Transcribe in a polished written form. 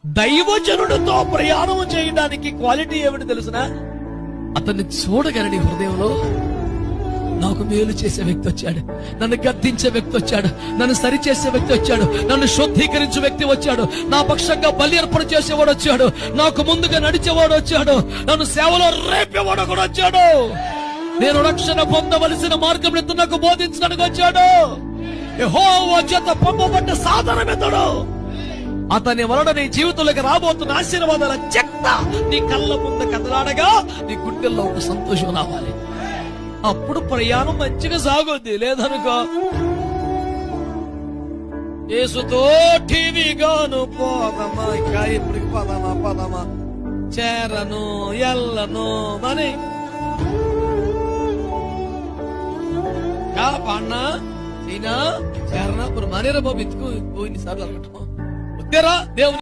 దైవజనుడితో ప్రయాణం చేయడానికి క్వాలిటీ ఏమిటి తెలుసునా? అతన్ని చూడగలని హృదయంలో నాకు మేలు చేసే వ్యక్తి వచ్చాడు, నన్ను గద్దించే వ్యక్తి వచ్చాడు, నన్ను సరిచేసే వ్యక్తి వచ్చాడు, నన్ను శుద్ధీకరించే వ్యక్తి వచ్చాడు, నా పక్షంగా బలి అర్పణ చేసేవాడు వచ్చాడు, నాకు ముందుగా నడిచేవాడు వచ్చాడు, నన్ను సేవలో రేపేవాడు కూడా వచ్చాడు, నేను రక్షణ పొందవలసిన మార్గం ఎత్తు నాకు బోధించడానికి వచ్చాడు. యెహోవా చేత పంపబడ్డ సాధనమితడు. అతని వలన నీ జీవితంలోకి రాబోతున్న ఆశీర్వాదాల చెత్త నీ కళ్ళ ముందు కదలాడగా నీ గుండెల్లో ఒక సంతోషం రావాలి. అప్పుడు ప్రయాణం మంచిగా సాగుద్ది. లేదనుకో యేసుతో టీవీగాను పోదమా, ఇంకా ఇప్పటికి పదమా చేరను ఎల్లను మరి పాడినా చైనా చేరనా ఇప్పుడు మనీరా బాబు ఎత్తుకు పోయినసార్లు అనటం వద్దేరా దేవుని